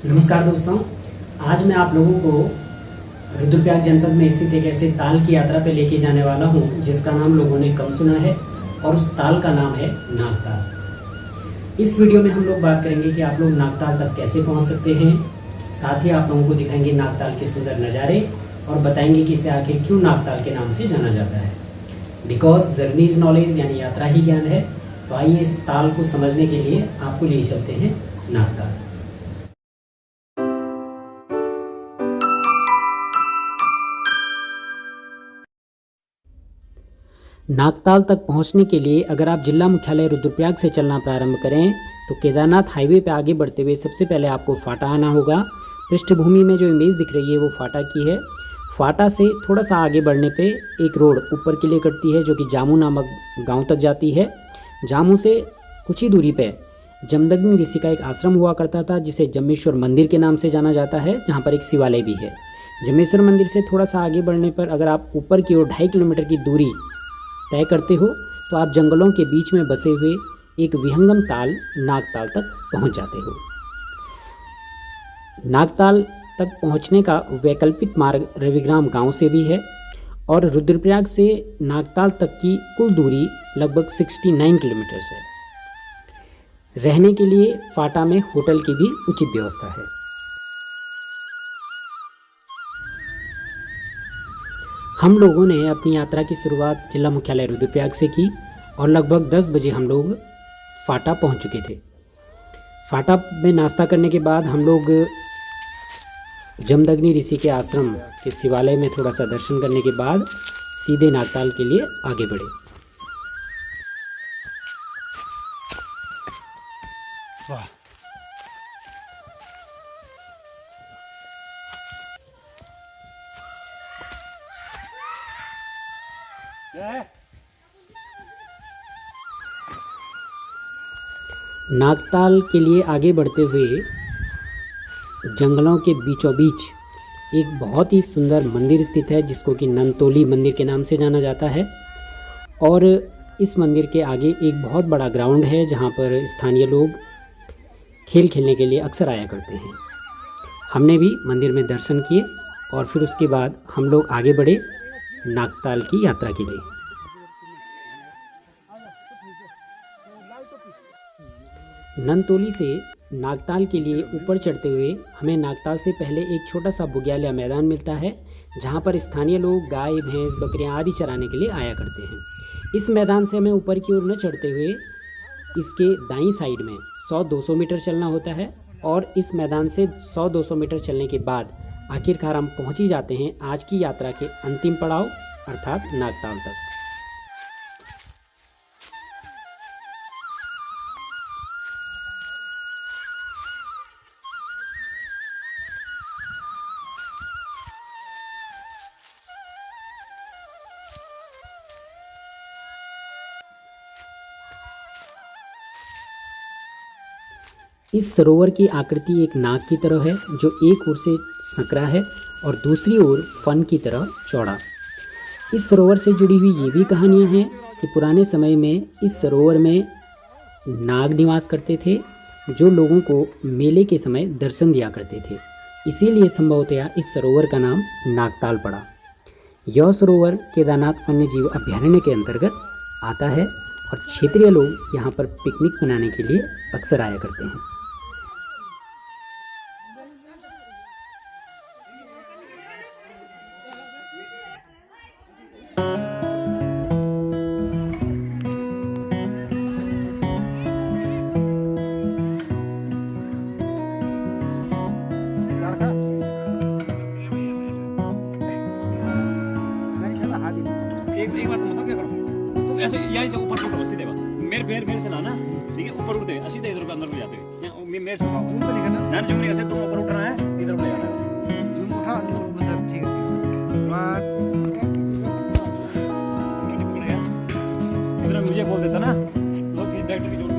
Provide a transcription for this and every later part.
नमस्कार दोस्तों, आज मैं आप लोगों को रुद्रप्रयाग जनपद में स्थित एक ऐसे ताल की यात्रा पे लेके जाने वाला हूँ जिसका नाम लोगों ने कम सुना है और उस ताल का नाम है नागताल। इस वीडियो में हम लोग बात करेंगे कि आप लोग नागताल तक कैसे पहुँच सकते हैं। साथ ही आप लोगों को दिखाएंगे नागताल के सुंदर नज़ारे और बताएंगे कि इसे आखिर क्यों नागताल के नाम से जाना जाता है। बिकॉज जर्नी इज नॉलेज, यानी यात्रा ही ज्ञान है। तो आइए इस ताल को समझने के लिए आपको ले चलते हैं नागताल। नागताल तक पहुंचने के लिए अगर आप जिला मुख्यालय रुद्रप्रयाग से चलना प्रारंभ करें तो केदारनाथ हाईवे पर आगे बढ़ते हुए सबसे पहले आपको फाटा आना होगा। पृष्ठभूमि में जो इमेज दिख रही है वो फाटा की है। फाटा से थोड़ा सा आगे बढ़ने पे एक रोड ऊपर के लिए कटती है जो कि जामू नामक गांव तक जाती है। जामू से कुछ ही दूरी पे जमदग्नि ऋषि का एक आश्रम हुआ करता था जिसे जम्मेश्वर मंदिर के नाम से जाना जाता है, जहाँ पर एक शिवालय भी है। जम्मेश्वर मंदिर से थोड़ा सा आगे बढ़ने पर अगर आप ऊपर की ओर 2.5 किलोमीटर की दूरी तय करते हो तो आप जंगलों के बीच में बसे हुए एक विहंगम ताल नागताल तक पहुंच जाते हो। नागताल तक पहुंचने का वैकल्पिक मार्ग रविग्राम गांव से भी है और रुद्रप्रयाग से नागताल तक की कुल दूरी लगभग 69 किलोमीटर है। रहने के लिए फाटा में होटल की भी उचित व्यवस्था है। हम लोगों ने अपनी यात्रा की शुरुआत जिला मुख्यालय रुद्रप्रयाग से की और लगभग 10 बजे हम लोग फाटा पहुंच चुके थे। फाटा में नाश्ता करने के बाद हम लोग जमदग्नि ऋषि के आश्रम के शिवालय में थोड़ा सा दर्शन करने के बाद सीधे नागताल के लिए आगे बढ़े। नागताल के लिए आगे बढ़ते हुए जंगलों के बीचों बीच एक बहुत ही सुंदर मंदिर स्थित है जिसको कि ननतोली मंदिर के नाम से जाना जाता है। और इस मंदिर के आगे एक बहुत बड़ा ग्राउंड है जहां पर स्थानीय लोग खेल खेलने के लिए अक्सर आया करते हैं। हमने भी मंदिर में दर्शन किए और फिर उसके बाद हम लोग आगे बढ़े नागताल की यात्रा के लिए। ननतोली से नागताल के लिए ऊपर चढ़ते हुए हमें नागताल से पहले एक छोटा सा बुग्याल मैदान मिलता है जहां पर स्थानीय लोग गाय, भैंस, बकरियां आदि चराने के लिए आया करते हैं। इस मैदान से हमें ऊपर की ओर न चढ़ते हुए इसके दाईं साइड में 100-200 मीटर चलना होता है और इस मैदान से 100-200 मीटर चलने के बाद आखिरकार हम पहुंच ही जाते हैं आज की यात्रा के अंतिम पड़ाव अर्थात नागताल तक। इस सरोवर की आकृति एक नाग की तरह है जो एक ओर से संकरा है और दूसरी ओर फन की तरह चौड़ा। इस सरोवर से जुड़ी हुई ये भी कहानियाँ हैं कि पुराने समय में इस सरोवर में नाग निवास करते थे जो लोगों को मेले के समय दर्शन दिया करते थे। इसीलिए संभवतया इस सरोवर का नाम नागताल पड़ा। यह सरोवर केदारनाथ वन्यजीव अभयारण्य के अंतर्गत आता है और क्षेत्रीय लोग यहाँ पर पिकनिक मनाने के लिए अक्सर आया करते हैं। एक बार तुम बताओ क्या करो, तुम ऐसे यहीं से ऊपर उठो सीधे बात, मेरे से लाना, ठीक है, ऊपर उठते हैं सीधे इधर को अंदर को जाते हैं, मेरे से उठाओ, जूम तो नहीं करना ना, जूम नहीं करना, तुम ऊपर उठना है, इधर को ले जाना है, जूम उठा, मतलब ठीक है, इधर मुझे बोल देता ना, लोग डायरेक्टर की जरूरत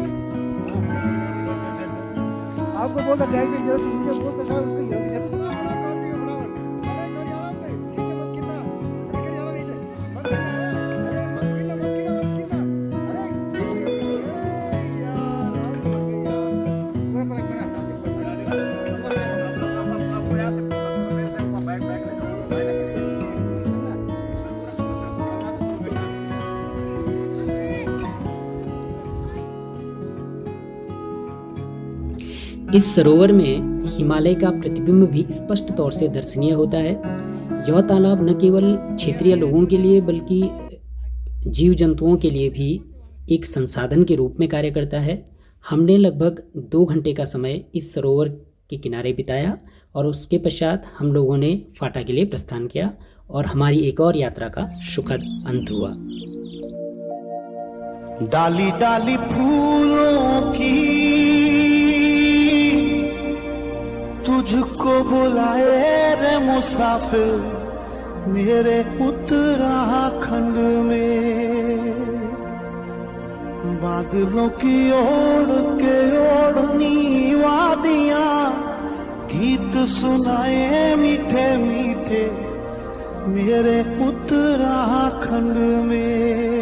आपको बोलता डायरेक्टर की जरूरत, मुझे बोलता था उसको योगी जरूरत। इस सरोवर में हिमालय का प्रतिबिंब भी स्पष्ट तौर से दर्शनीय होता है। यह तालाब न केवल क्षेत्रीय लोगों के लिए बल्कि जीव जंतुओं के लिए भी एक संसाधन के रूप में कार्य करता है। हमने लगभग 2 घंटे का समय इस सरोवर के किनारे बिताया और उसके पश्चात हम लोगों ने फाटा के लिए प्रस्थान किया और हमारी एक और यात्रा का सुखद अंत हुआ। डाली डाली फूलों की तुझको बुलाए रे मुसाफिर मेरे उत्तराखंड में, बादलों की ओढ़ के ओढ़नी वादियां गीत सुनाए मीठे मीठे मेरे उत्तराखंड में।